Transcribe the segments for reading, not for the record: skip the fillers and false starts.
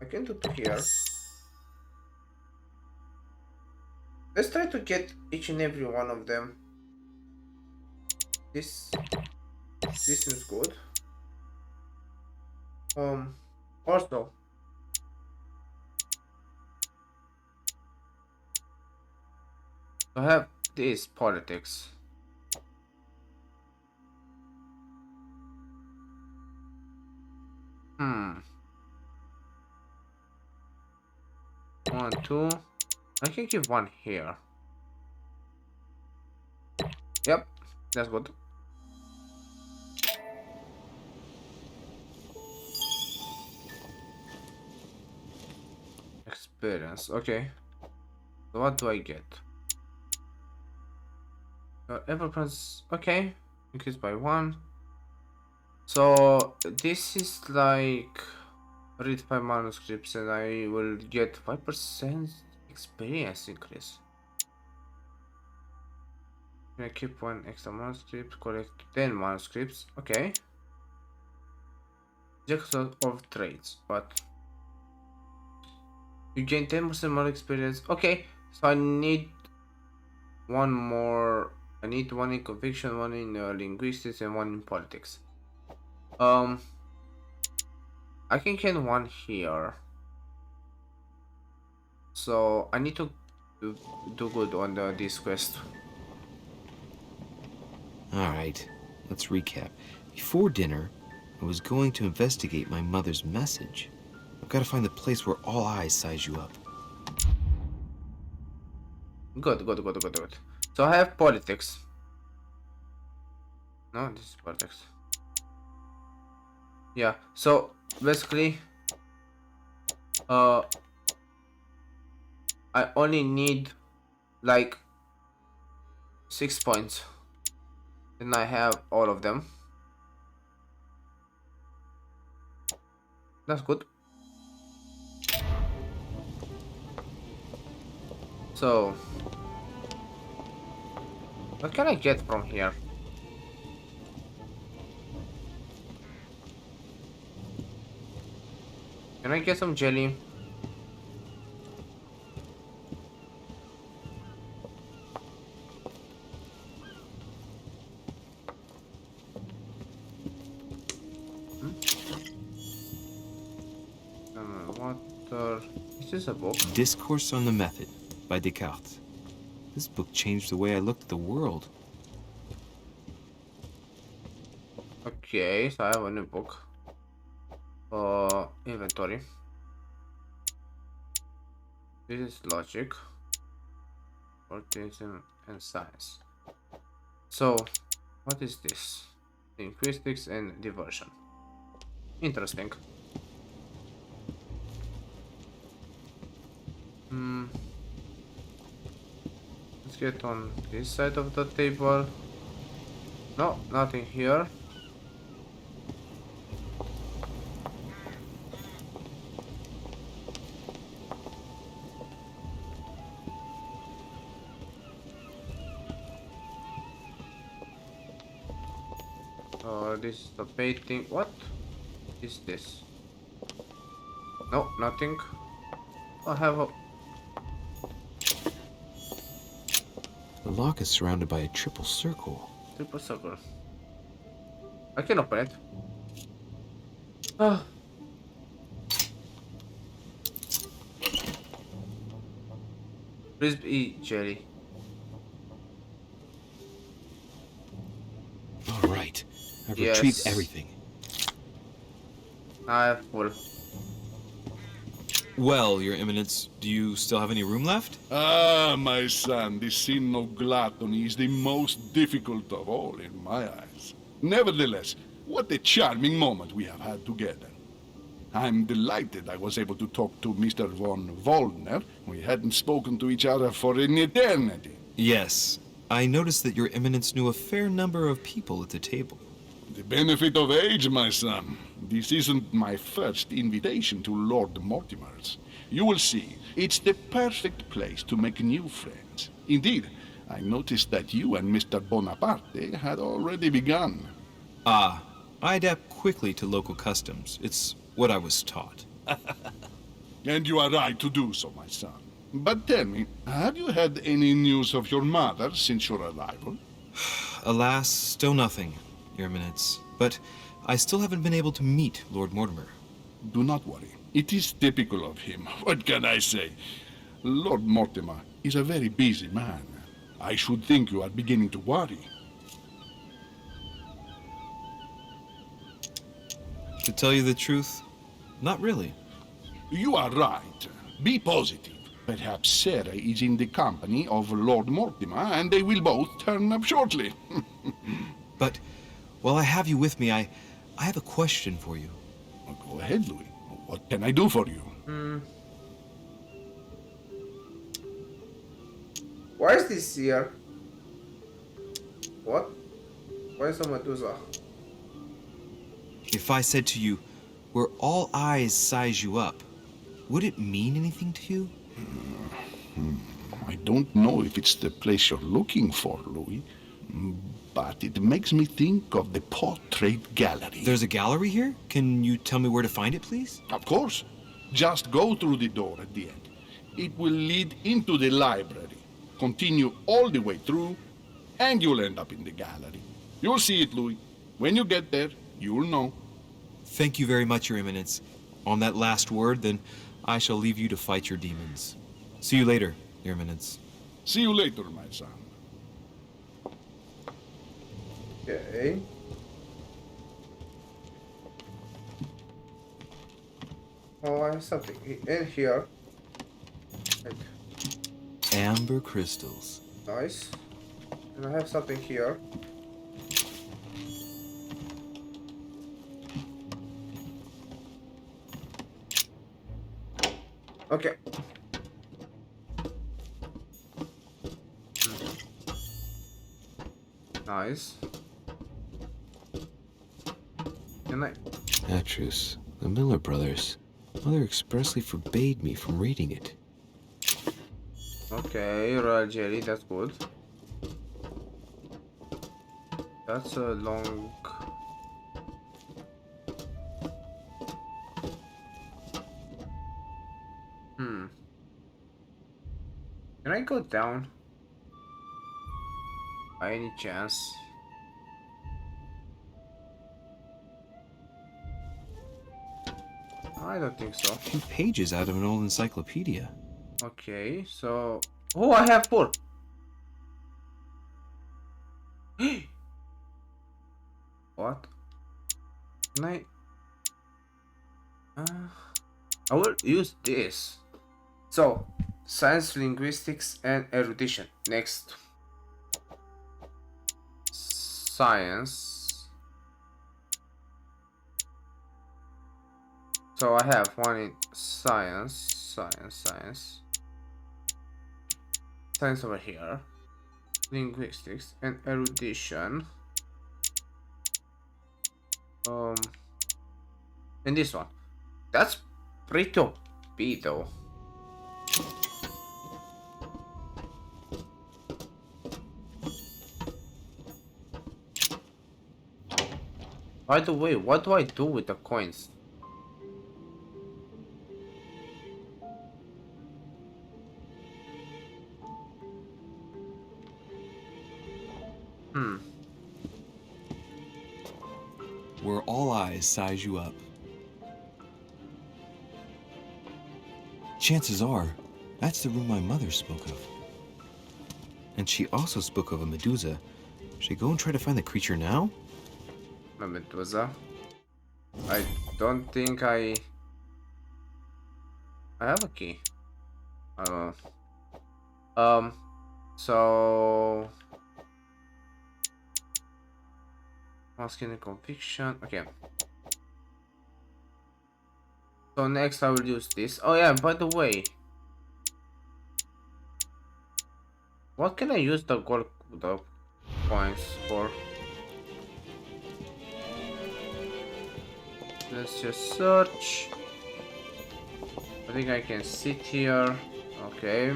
I can do it here. Let's try to get each and every one of them. This seems good. Also, I have this politics. One, two. I can give one here. Yep, that's good. Experience, okay. So what do I get? Ever press, okay. Increase by 1. So this is like read 5 manuscripts and I will get 5% experience increase. Can I keep 1 extra manuscript, collect 10 manuscripts, okay. Jackson of trades, but you gain 10% more experience. Okay, so I need one more. I need one in conviction, one in linguistics, and one in politics. I can get one here. So I need to do good on this quest. Alright, let's recap. Before dinner, I was going to investigate my mother's message. I've got to find the place where all eyes size you up. Good. So I have politics. No, this is politics. Yeah, so basically, I only need like 6 points. And I have all of them. That's good. So, what can I get from here? Can I get some jelly? Water. Is this a book? Discourse on the Method by Descartes. This book changed the way I looked at the world. Okay, so I have a new book. Inventory. This is logic, organism, and science. So, what is this? Linguistics and diversion. Interesting. Let's get on this side of the table. No, nothing here. This is the painting. What is this? No, nothing. I have a... The lock is surrounded by a triple circle. Triple circle. I can open it. Ah. Please be jelly. All right, I've retrieved everything. I have full. Well, Your Eminence, do you still have any room left? Ah, my son, the sin of gluttony is the most difficult of all in my eyes. Nevertheless, what a charming moment we have had together. I'm delighted I was able to talk to Mr. von Waldner. We hadn't spoken to each other for an eternity. Yes. I noticed that Your Eminence knew a fair number of people at the table. The benefit of age, my son. This isn't my first invitation to Lord Mortimer's. You will see, it's the perfect place to make new friends. Indeed, I noticed that you and Mr. Bonaparte had already begun. Ah, I adapt quickly to local customs. It's what I was taught. And you are right to do so, my son. But tell me, have you had any news of your mother since your arrival? Alas, still nothing, Your Eminence. But I still haven't been able to meet Lord Mortimer. Do not worry. It is typical of him. What can I say? Lord Mortimer is a very busy man. I should think you are beginning to worry. To tell you the truth, not really. You are right. Be positive. Perhaps Sarah is in the company of Lord Mortimer, and they will both turn up shortly. But while I have you with me, I have a question for you. Go ahead, Louis. What can I do for you? Why is this here? What? Why is a Medusa? If I said to you, where all eyes size you up, would it mean anything to you? I don't know if it's the place you're looking for, Louis, but it makes me think of the portrait gallery. There's a gallery here? Can you tell me where to find it, please? Of course. Just go through the door at the end. It will lead into the library. Continue all the way through, and you'll end up in the gallery. You'll see it, Louis. When you get there, you'll know. Thank you very much, Your Eminence. On that last word, then, I shall leave you to fight your demons. See you later, Your Eminence. See you later, my son. Okay. Oh, I have something in here. Right. Amber crystals. Nice. And I have something here. Okay. Nice. Can I? Atrus, the Miller brothers. Mother expressly forbade me from reading it. Okay, royal jelly, that's good. That's a long... Can I go down? By any chance? I don't think so. 2 pages out of an old encyclopedia. Okay, so... Oh, I have 4! What? Can I... I will use this. So, science, linguistics, and erudition. Next. Science. So I have one in science, science over here, linguistics and erudition. And this one. That's pretty OP though. By the way, what do I do with the coins? Where all eyes size you up. Chances are, that's the room my mother spoke of. And she also spoke of a Medusa. Should I go and try to find the creature now? A Medusa? I don't think I have a key. I don't know. So... Asking a conviction. Okay. So next I will use this. Oh yeah, by the way. What can I use the coins for? Let's just search. I think I can sit here. Okay.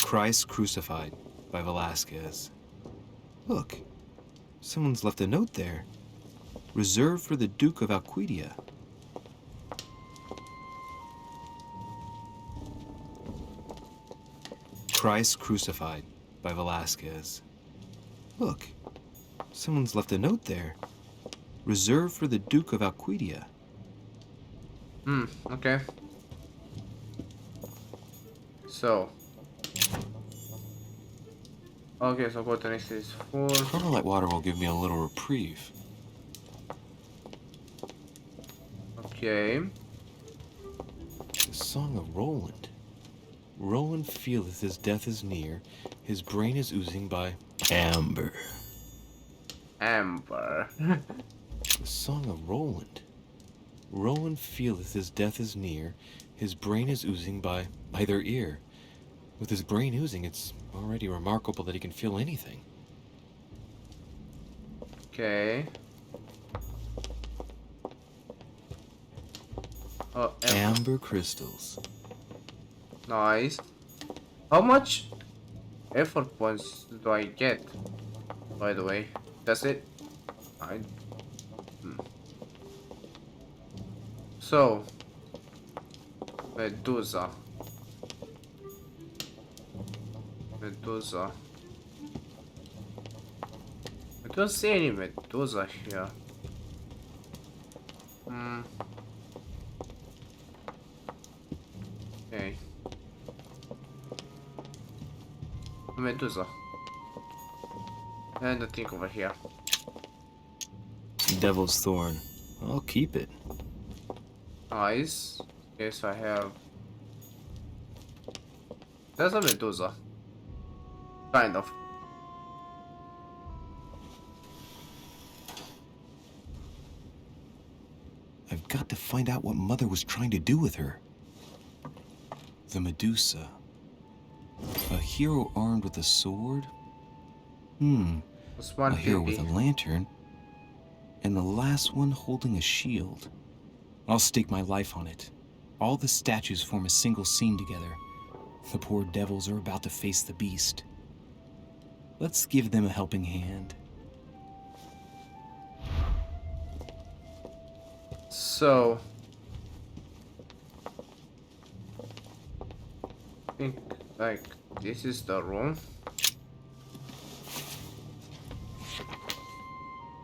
Christ Crucified by Velasquez. Look, someone's left a note there. reserved for the Duke of Alquidia. Christ Crucified by Velasquez. Look, someone's left a note there. Reserved for the Duke of Alquidia. Okay. So. Okay, so what the next is 4. Carmelite water will give me a little reprieve. Okay. The Song of Roland. Roland feeleth his death is near, his brain is oozing by amber. Amber. The Song of Roland. Roland feeleth his death is near, his brain is oozing by either ear. With his brain oozing, it's already remarkable that he can feel anything. Okay. Oh, Amber crystals. Nice. How much effort points do I get? By the way, that's it. So, Medusa. I don't see any Medusa here. Okay. Medusa. And the thing over here. Devil's Thorn. I'll keep it. Nice. Okay, so I have. There's a Medusa. Kind of. I've got to find out what Mother was trying to do with her. The Medusa. A hero armed with a sword? That's one A hero with baby. a lantern. And the last one holding a shield. I'll stake my life on it. All the statues form a single scene together. The poor devils are about to face the beast. Let's give them a helping hand. So, I think like this is the room.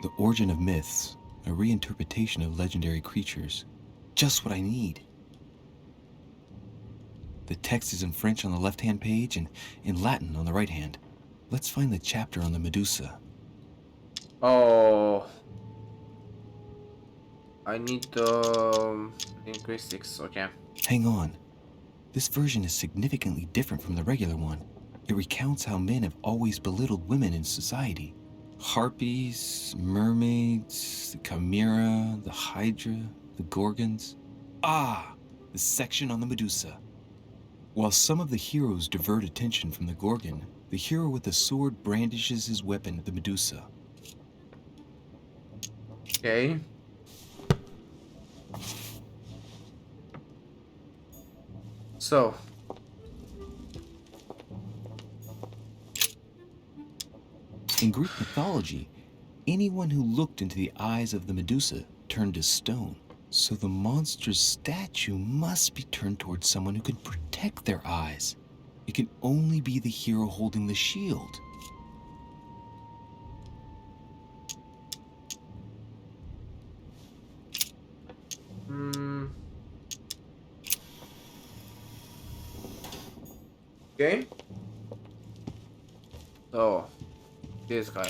The Origin of Myths, a reinterpretation of legendary creatures. Just what I need. The text is in French on the left-hand page and in Latin on the right hand. Let's find the chapter on the Medusa. Oh, I need the linguistics. Okay. Hang on. This version is significantly different from the regular one. It recounts how men have always belittled women in society. Harpies, mermaids, the chimera, the hydra, the gorgons. Ah, the section on the Medusa. While some of the heroes divert attention from the gorgon, the hero with the sword brandishes his weapon at the Medusa. Okay. So, in Greek mythology, anyone who looked into the eyes of the Medusa turned to stone. So the monster's statue must be turned towards someone who can protect their eyes. It can only be the hero holding the shield. okay. So, this guy.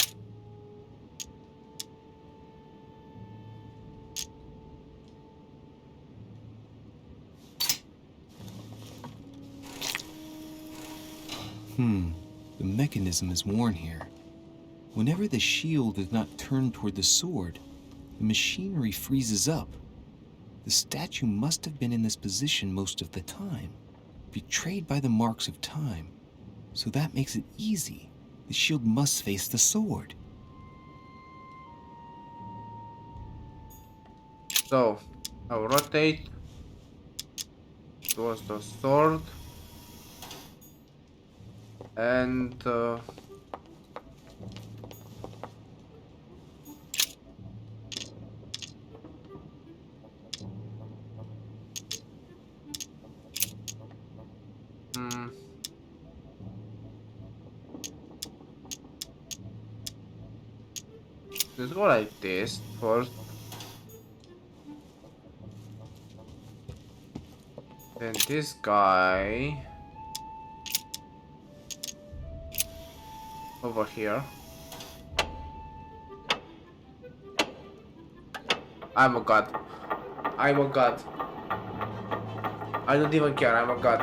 The mechanism is worn here. Whenever the shield is not turned toward the sword, the machinery freezes up. The statue must have been in this position most of the time, betrayed by the marks of time. So that makes it easy. The shield must face the sword. So, I'll rotate towards the sword. And let's go like this first. Then this guy over here. I'm a god. I'm a god. I don't even care. I'm a god.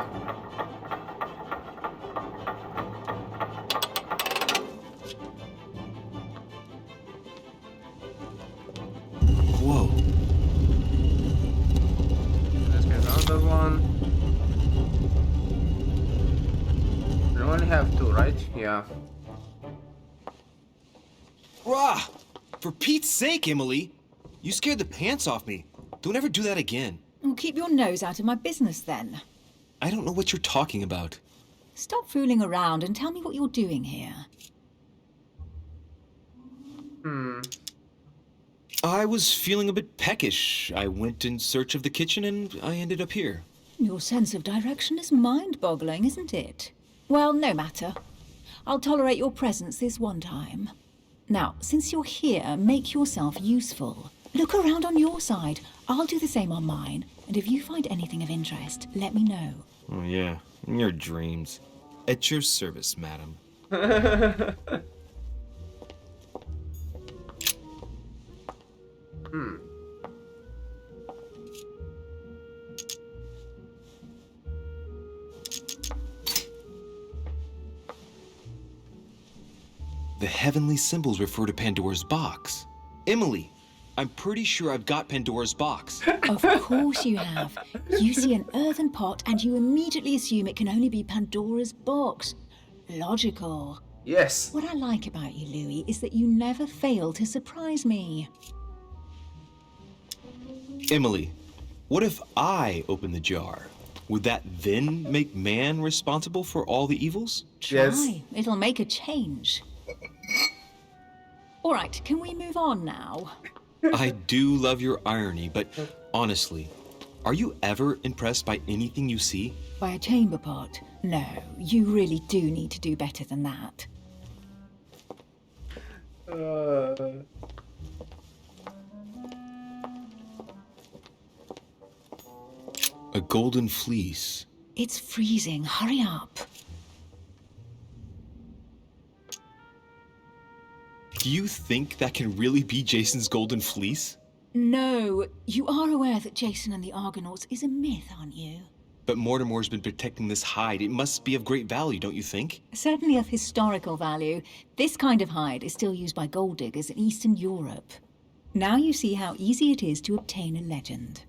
Whoa. Let's get another one. We only have two, right? Yeah. Rah! For Pete's sake, Emily! You scared the pants off me. Don't ever do that again. Well, keep your nose out of my business then. I don't know what you're talking about. Stop fooling around and tell me what you're doing here. I was feeling a bit peckish. I went in search of the kitchen and I ended up here. Your sense of direction is mind-boggling, isn't it? Well, no matter. I'll tolerate your presence this one time. Now, since you're here, make yourself useful. Look around on your side. I'll do the same on mine. And if you find anything of interest, let me know. Oh, yeah. In your dreams. At your service, madam. The heavenly symbols refer to Pandora's box. Emily, I'm pretty sure I've got Pandora's box. Of course you have. You see an earthen pot and you immediately assume it can only be Pandora's box. Logical. Yes. What I like about you, Louis, is that you never fail to surprise me. Emily, what if I open the jar? Would that then make man responsible for all the evils? Try. Yes. It'll make a change. All right, can we move on now? I do love your irony, but honestly, are you ever impressed by anything you see? By a chamber pot? No, you really do need to do better than that. A golden fleece. It's freezing. Hurry up. Do you think that can really be Jason's golden fleece? No, you are aware that Jason and the Argonauts is a myth, aren't you? But Mortimer's been protecting this hide. It must be of great value, don't you think? Certainly of historical value. This kind of hide is still used by gold diggers in Eastern Europe. Now you see how easy it is to obtain a legend.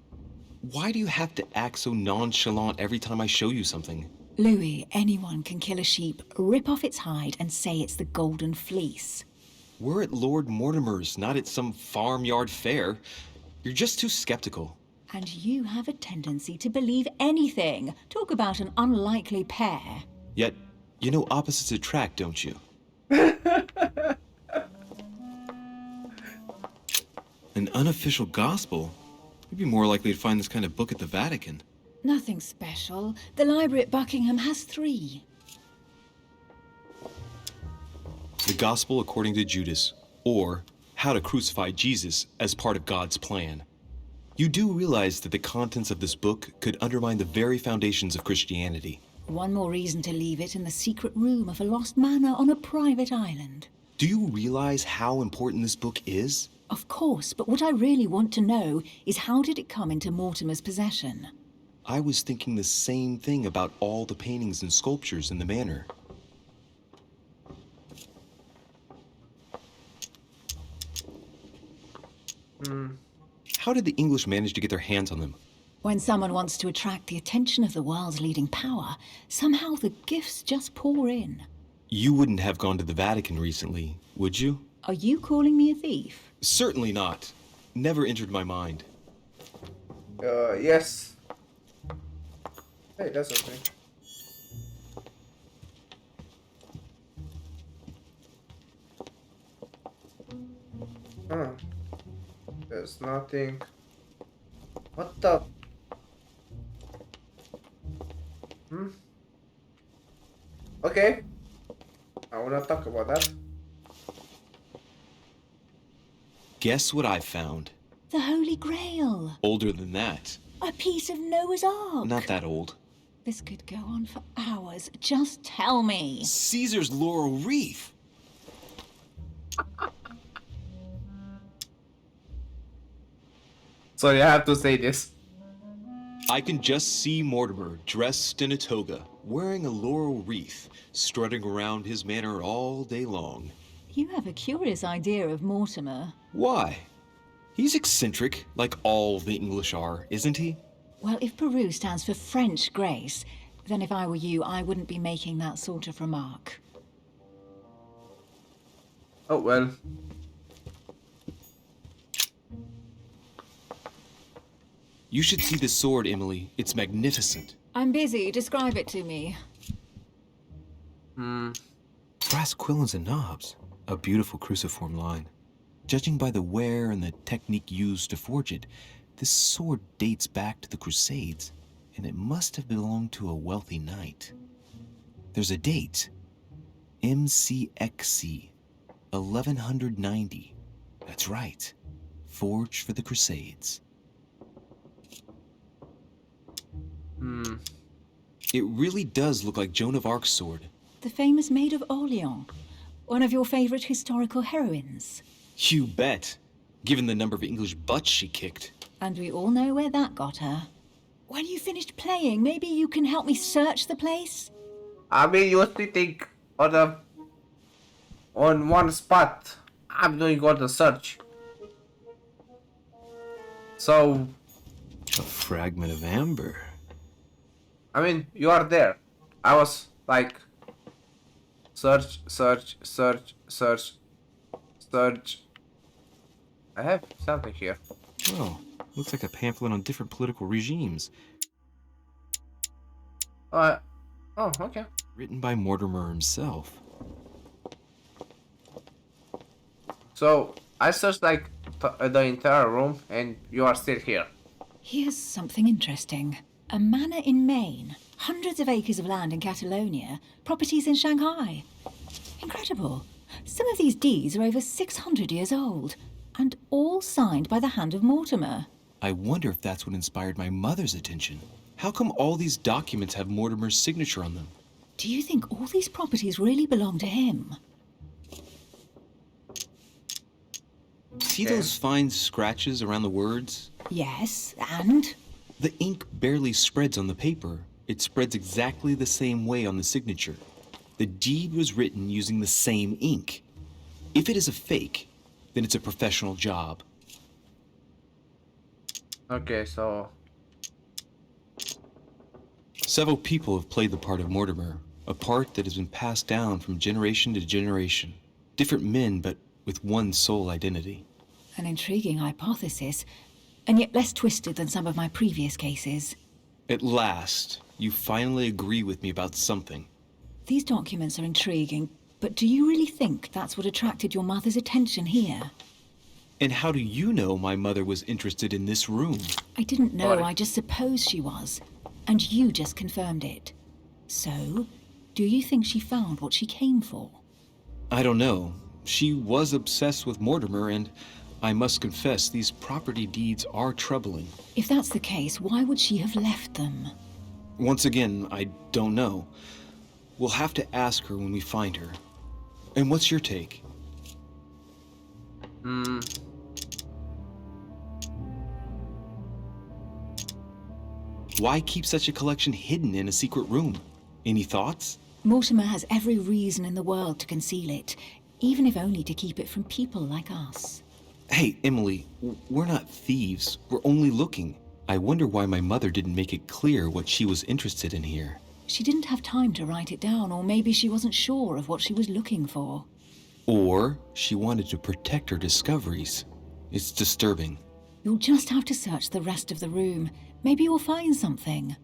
Why do you have to act so nonchalant every time I show you something? Louis, anyone can kill a sheep, rip off its hide, and say it's the golden fleece. We're at Lord Mortimer's, not at some farmyard fair. You're just too skeptical. And you have a tendency to believe anything. Talk about an unlikely pair. Yet, you know opposites attract, don't you? An unofficial gospel? You'd be more likely to find this kind of book at the Vatican. Nothing special. The library at Buckingham has 3. The Gospel According to Judas, or How to Crucify Jesus as Part of God's Plan. You do realize that the contents of this book could undermine the very foundations of Christianity. One more reason to leave it in the secret room of a lost manor on a private island. Do you realize how important this book is? Of course, but what I really want to know is how did it come into Mortimer's possession? I was thinking the same thing about all the paintings and sculptures in the manor. How did the English manage to get their hands on them? When someone wants to attract the attention of the world's leading power, somehow the gifts just pour in. You wouldn't have gone to the Vatican recently, would you? Are you calling me a thief? Certainly not. Never entered my mind. Yes. Hey, that's okay. Huh. There's nothing. What the? Okay. I wanna talk about that. Guess what I found? The Holy Grail. Older than that. A piece of Noah's Ark. Not that old. This could go on for hours. Just tell me. Caesar's laurel wreath. So you have to say this. I can just see Mortimer dressed in a toga, wearing a laurel wreath, strutting around his manor all day long. You have a curious idea of Mortimer. Why? He's eccentric, like all the English are, isn't he? Well, if Peru stands for French grace, then if I were you, I wouldn't be making that sort of remark. Oh well. You should see this sword, Emily. It's magnificent. I'm busy. Describe it to me. Brass quillons and knobs. A beautiful cruciform line. Judging by the wear and the technique used to forge it, this sword dates back to the Crusades, and it must have belonged to a wealthy knight. There's a date. MCXC, 1190. That's right. Forged for the Crusades. It really does look like Joan of Arc's sword. The famous Maid of Orleans. One of your favorite historical heroines. You bet. Given the number of English butts she kicked. And we all know where that got her. When you finished playing, maybe you can help me search the place? I mean, you're sitting on one spot. I'm doing all the search. So, A fragment of amber. I mean, you are there. I was like, search, search, search, search, search. I have something here. Oh, looks like a pamphlet on different political regimes. Oh, okay. Written by Mortimer himself. So, I searched like the entire room and you are still here. Here's something interesting. A manor in Maine, hundreds of acres of land in Catalonia, properties in Shanghai. Incredible. Some of these deeds are over 600 years old, and all signed by the hand of Mortimer. I wonder if that's what inspired my mother's attention. How come all these documents have Mortimer's signature on them? Do you think all these properties really belong to him? See Okay. those fine scratches around the words? Yes, and? The ink barely spreads on the paper. It spreads exactly the same way on the signature. The deed was written using the same ink. If it is a fake, then it's a professional job. Okay, so Several people have played the part of Mortimer, a part that has been passed down from generation to generation. Different men, but with one sole identity. An intriguing hypothesis, and yet less twisted than some of my previous cases. At last, you finally agree with me about something. These documents are intriguing, but do you really think that's what attracted your mother's attention here? And how do you know my mother was interested in this room? I didn't know, Alright. I just supposed she was. And you just confirmed it. So, do you think she found what she came for? I don't know. She was obsessed with Mortimer, and I must confess these property deeds are troubling. If that's the case, why would she have left them? Once again, I don't know. We'll have to ask her when we find her. And what's your take? Why keep such a collection hidden in a secret room? Any thoughts? Mortimer has every reason in the world to conceal it, even if only to keep it from people like us. Hey, Emily, we're not thieves. We're only looking. I wonder why my mother didn't make it clear what she was interested in here. She didn't have time to write it down, or maybe she wasn't sure of what she was looking for. Or she wanted to protect her discoveries. It's disturbing. You'll just have to search the rest of the room. Maybe you'll find something.